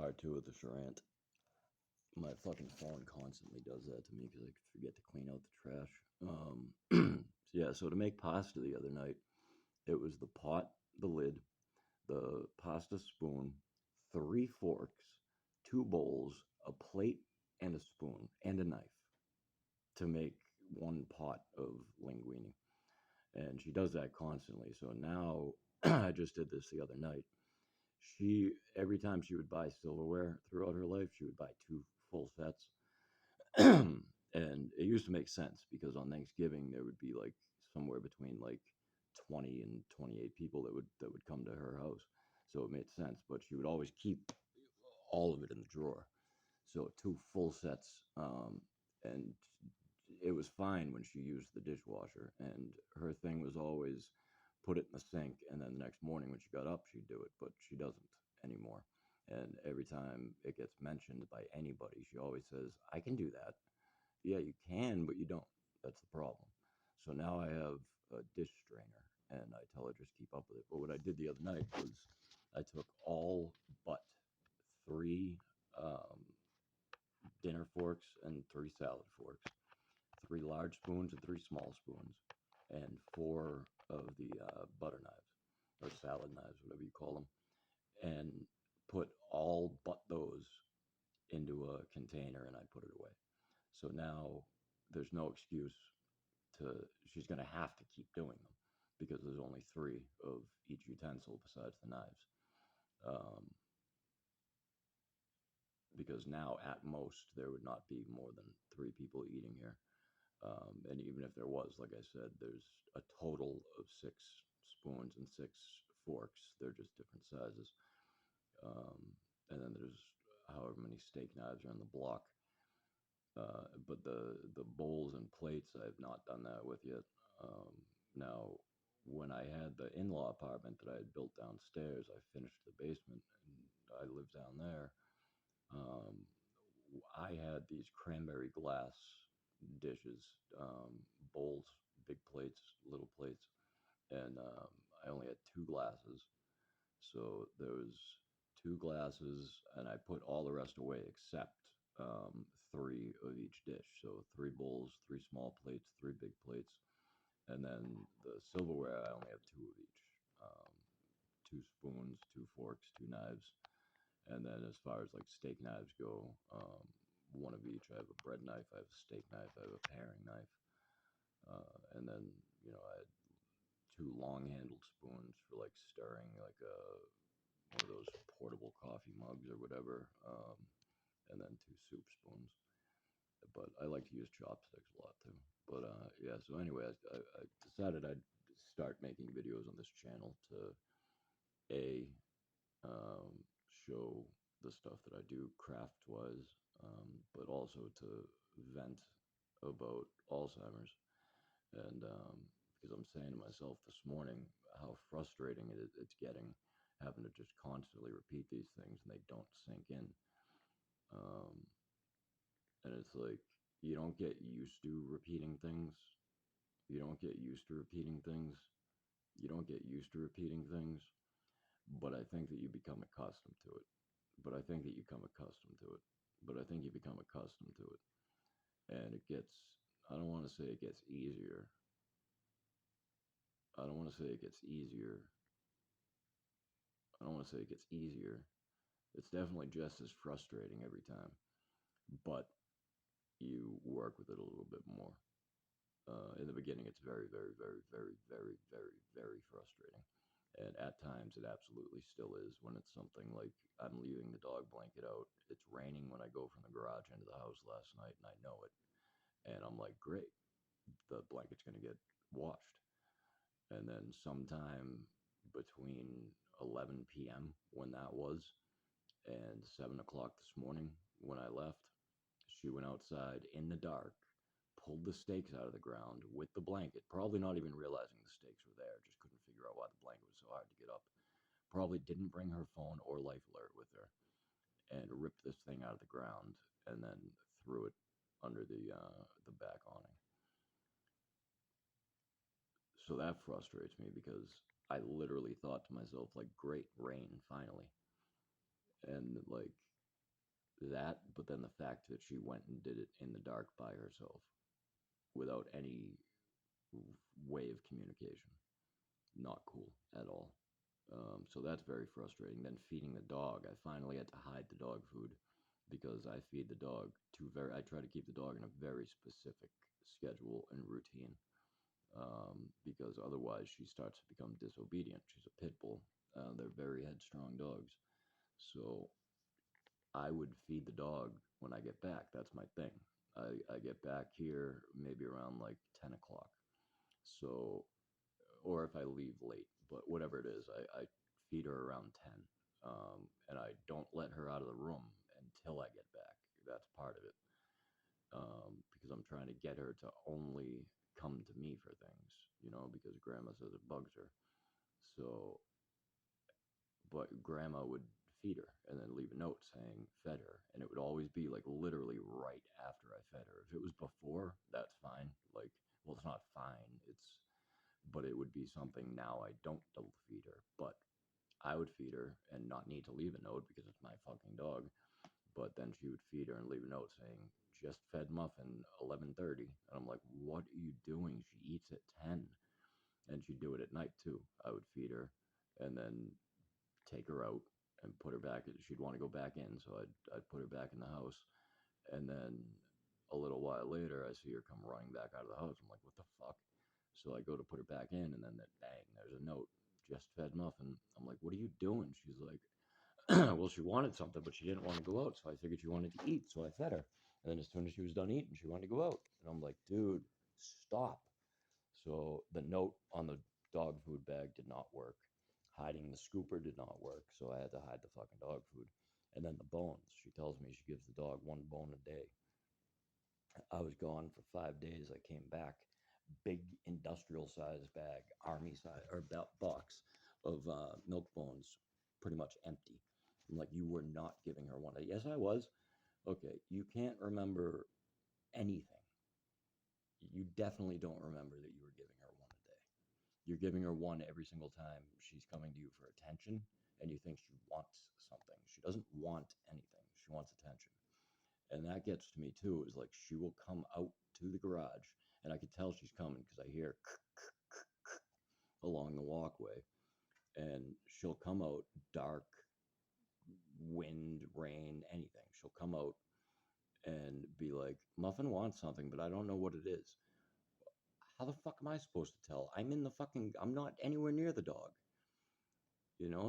Part two of the charant. My fucking phone constantly does that to me because I forget to clean out the trash. Yeah, so to make pasta the other night, it was the pot, the lid, the pasta spoon, 3 forks, 2 bowls, a plate, and a spoon, and a knife to make one pot of linguine. And she does that constantly. So now I just did this the other night. Every time she would buy silverware throughout her life, she would buy 2 full sets. And it used to make sense because on Thanksgiving there would be like somewhere between like 20 and 28 people that would come to her house. So it made sense, but she would always keep all of it in the drawer. So 2 full sets, and it was fine when she used the dishwasher. And her thing was always put it in the sink, and then the next morning when she got up, she'd do it. But she doesn't anymore. And every time it gets mentioned by anybody, she always says, "I can do that." Yeah, you can, but you don't. That's the problem. So now I have a dish strainer, and I tell her just keep up with it. But what I did the other night was I took all but 3 um, dinner forks and 3 salad forks, 3 large spoons and 3 small spoons, and 4 of the butter knives or salad knives, whatever you call them, and put all but those into a container, and I put it away. So now there's no excuse she's going to have to keep doing them because there's only 3 of each utensil besides the knives. Um, because now at most there would not be more than 3 people eating here. And even if there was, like I said, there's a total of 6 spoons and 6 forks. They're just different sizes. And then there's however many steak knives are on the block. But the bowls and plates I've not done that with yet. Now, when I had the in-law apartment that I had built downstairs, I finished the basement and I lived down there. Um, I had these cranberry glass dishes, bowls, big plates, little plates, and I only had 2 glasses. So there was 2 glasses, and I put all the rest away except 3 of each dish. So 3 bowls, 3 small plates, 3 big plates, and then the silverware I only have 2 of each. 2 spoons, 2 forks, 2 knives, and then as far as like steak knives go, 1 of each. I have a bread knife, I have a steak knife, I have a paring knife, and then I had 2 long-handled spoons for like stirring, like one of those portable coffee mugs or whatever, and then 2 soup spoons. But I like to use chopsticks a lot too. But yeah, so anyway, I decided I'd start making videos on this channel to a show the stuff that I do craft wise, but also to vent about Alzheimer's. And because I'm saying to myself this morning how frustrating it's getting having to just constantly repeat these things and they don't sink in. Um, and it's like you don't get used to repeating things. You don't get used to repeating things. You don't get used to repeating things. But I think that you become accustomed to it. But I think that you become accustomed to it. But I think you become accustomed to it. And it gets, I don't want to say it gets easier. I don't want to say it gets easier. I don't want to say it gets easier. It's definitely just as frustrating every time. But you work with it a little bit more. In the beginning, it's very, very, very, very, very, very, very frustrating. And at times, it absolutely still is when it's something like I'm leaving the dog blanket out. It's raining when I go from the garage into the house last night, and I know it. And I'm like, great, the blanket's going to get washed. And then sometime between 11 p.m., when that was, and 7 o'clock this morning when I left, she went outside in the dark, pulled the stakes out of the ground with the blanket, probably not even realizing the stakes were there, just couldn't figure out why the blanket was so hard to get up. Probably didn't bring her phone or life alert with her, and ripped this thing out of the ground and then threw it under the back awning. So that frustrates me because I literally thought to myself, like, great, rain, finally. And like that, but then the fact that she went and did it in the dark by herself without any way of communication. Not cool at all. So that's very frustrating. Then feeding the dog, I finally had to hide the dog food because I feed the dog I try to keep the dog in a very specific schedule and routine, because otherwise she starts to become disobedient. She's a pit bull. They're very headstrong dogs. So I would feed the dog when I get back. That's my thing. I get back here maybe around like 10 o'clock. So, or if I leave late, but whatever it is, I feed her around 10. And I don't let her out of the room until I get back. That's part of it. Because I'm trying to get her to only come to me for things, because grandma says it bugs her. So, but grandma would feed her and then leave a note saying fed her, and it would always be like literally right after I fed her. If it was before, that's fine. Like, well, it's not fine. But it would be something now I don't feed her. But I would feed her and not need to leave a note because it's my fucking dog. But then she would feed her and leave a note saying, just fed Muffin 11:30. And I'm like, what are you doing? She eats at 10. And she'd do it at night too. I would feed her and then take her out and put her back. She'd want to go back in, so I'd put her back in the house. And then a little while later, I see her come running back out of the house. I'm like, what the fuck? So I go to put her back in, and then bang, there's a note. Just fed Muffin. I'm like, what are you doing? She's like, well, she wanted something, but she didn't want to go out. So I figured she wanted to eat. So I fed her. And then as soon as she was done eating, she wanted to go out. And I'm like, dude, stop. So the note on the dog food bag did not work. Hiding the scooper did not work. So I had to hide the fucking dog food. And then the bones. She tells me she gives the dog one bone a day. I was gone for 5 days. I came back. Big industrial size bag, army size or box of milk bones, pretty much empty. I'm like, you were not giving her one. Yes, I was. Okay, you can't remember anything. You definitely don't remember that you were giving her one a day. You're giving her one every single time she's coming to you for attention, and you think she wants something. She doesn't want anything. She wants attention. And that gets to me too, is like she will come out to the garage, and I could tell she's coming because I hear along the walkway, and she'll come out dark, wind, rain, anything. She'll come out and be like, Muffin wants something, but I don't know what it is. How the fuck am I supposed to tell? I'm not anywhere near the dog.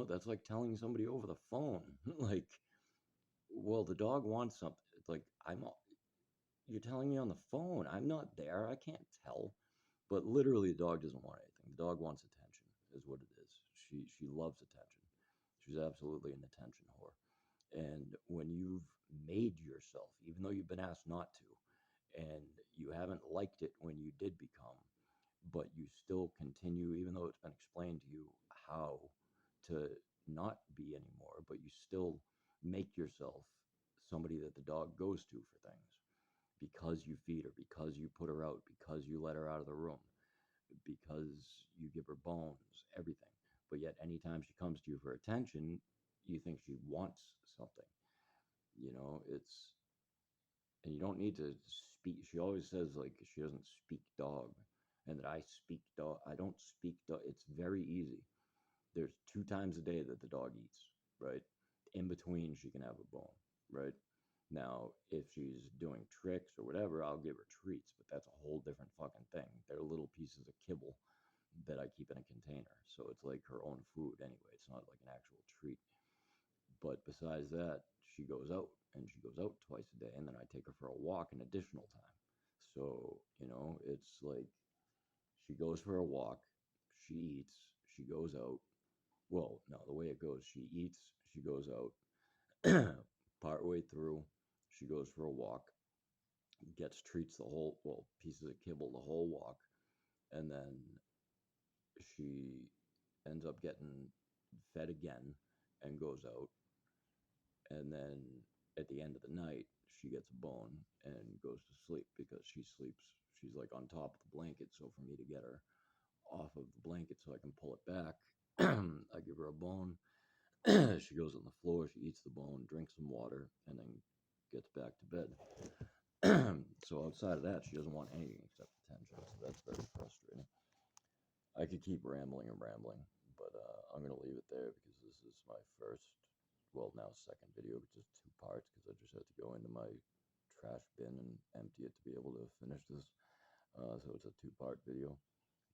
That's like telling somebody over the phone, like, well, the dog wants something. It's like, you're telling me on the phone. I'm not there. I can't tell. But literally, the dog doesn't want anything. The dog wants attention, is what it is. She loves attention. She's absolutely an attention whore. And when you've made yourself, even though you've been asked not to, and you haven't liked it when you did become, but you still continue, even though it's been explained to you how to not be anymore, but you still make yourself somebody that the dog goes to for things because you feed her, because you put her out, because you let her out of the room, because you give her bones, everything. But yet, anytime she comes to you for attention, you think she wants something. It's, and you don't need to speak. She always says, like, she doesn't speak dog, and that I speak dog. I don't speak dog. It's very easy. There's 2 times a day that the dog eats, right? In between, she can have a bone, right? Now, if she's doing tricks or whatever, I'll give her treats, but that's a whole different fucking thing. They're little pieces of kibble that I keep in a container. So it's like her own food anyway. It's not like an actual treat. But besides that, she goes out and she goes out twice a day, and then I take her for a walk an additional time. So, it's like she goes for a walk, she eats, she goes out. Well, no, the way it goes, she eats, she goes out. Partway through, she goes for a walk, gets treats pieces of kibble the whole walk, and then she ends up getting fed again and goes out. And then at the end of the night, she gets a bone and goes to sleep because she sleeps. She's like on top of the blanket. So for me to get her off of the blanket so I can pull it back, I give her a bone. She goes on the floor. She eats the bone, drinks some water, and then gets back to bed. So outside of that, she doesn't want anything except attention. So that's very frustrating. I could keep rambling and rambling, but I'm going to leave it there because this is my first, well, now second video, but just two parts because I just had to go into my trash bin and empty it to be able to finish this. So it's a two-part video.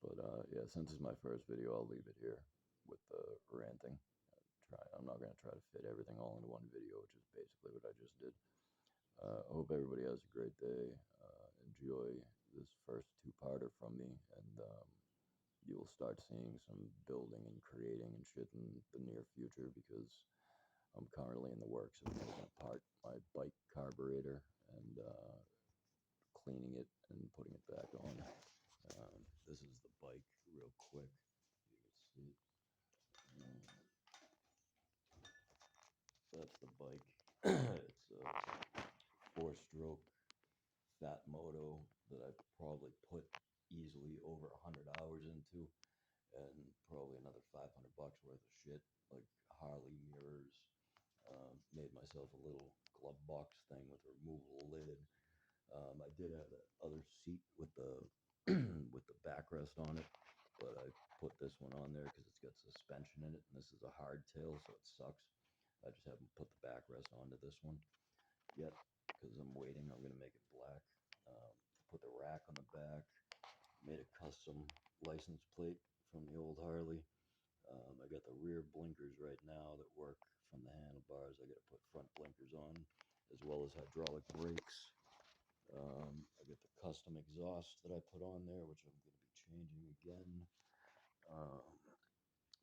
But yeah, since it's my first video, I'll leave it here with the ranting. I'm not going to try to fit everything all into one video, which is basically what I just did. I hope everybody has a great day. Enjoy this first two-parter from me, and you'll start seeing some building and creating and shit in the near future because I'm currently in the works of taking apart my bike carburetor and cleaning it and putting it back on. This is the bike real quick. You can see it. That's the bike. It's a 4-stroke fat moto that I probably put easily over 100 hours into, and probably another $500 worth of shit, like Harley mirrors. Made myself a little glove box thing with a removable lid. I did have that other seat with the with the backrest on it, but I put this one on there because it's got suspension in it, and this is a hardtail, so it sucks. I just haven't put the backrest onto this one yet because I'm waiting. I'm gonna make it black. Put the rack on the back. Made a custom license plate from the old Harley. I got the rear blinkers right now that work from the handlebars. I got to put front blinkers on, as well as hydraulic brakes. I got the custom exhaust that I put on there, which I'm going to be changing again.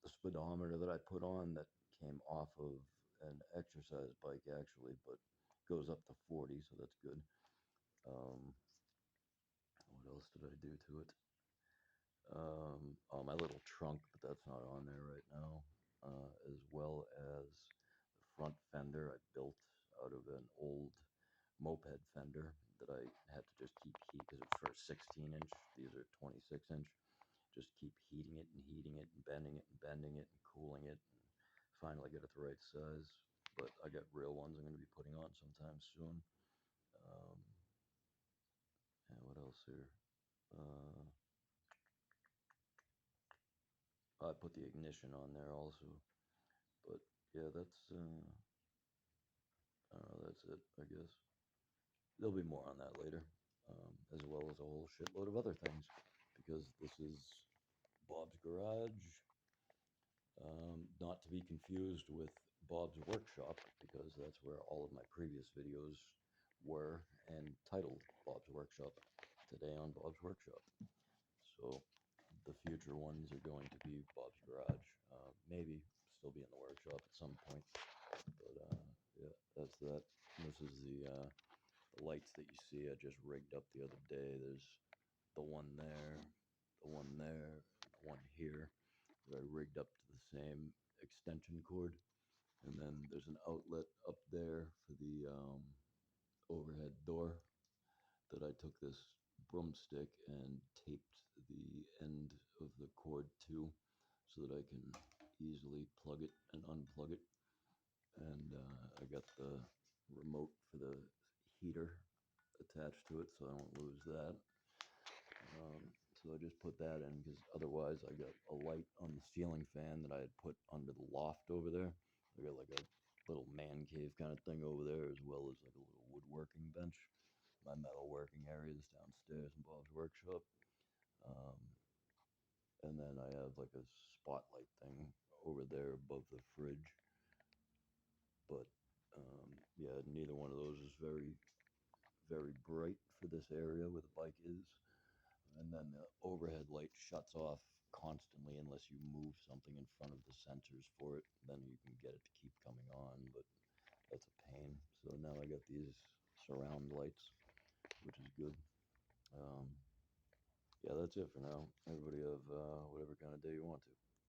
The speedometer that I put on that came off of an exercise bike actually, but goes up to 40, so that's good. What else did I do to it? Oh, my little trunk, but that's not on there right now. As well as the front fender I built out of an old moped fender that I had to just keep heat because it's for a 16-inch. These are 26-inch. Just keep heating it and heating it and bending it and bending it and cooling it and finally get it the right size. But I got real ones I'm going to be putting on sometime soon. And what else here? I put the ignition on there also. But yeah, that's it, I guess. There'll be more on that later, as well as a whole shitload of other things, because this is Bob's Garage, not to be confused with Bob's Workshop, because that's where all of my previous videos were and titled Bob's Workshop. Today on Bob's Workshop. So the future ones are going to be Bob's Garage. Maybe still be in the workshop at some point. But yeah, that's that. This is the lights that you see I just rigged up the other day. There's the one there, the one there, the one here that I rigged up to the same extension cord. And then there's an outlet up there for the overhead door that I took this broomstick and taped the end of the cord to so that I can easily plug it and unplug it. And I got the remote for the heater attached to it so I don't lose that. So I just put that in because otherwise I got a light on the ceiling fan that I had put under the loft over there. I got like a little man cave kind of thing over there, as well as like a little woodworking bench. My metalworking area is downstairs in Bob's workshop. And then I have like a spotlight thing over there above the fridge. But yeah, neither one of those is very, very bright for this area where the bike is. And then the overhead light shuts off constantly unless you move something in front of the sensors for it. Then you can get it to keep coming on, but that's a pain. So now I got these surround lights, which is good. Yeah, that's it for now. Everybody have whatever kind of day you want to.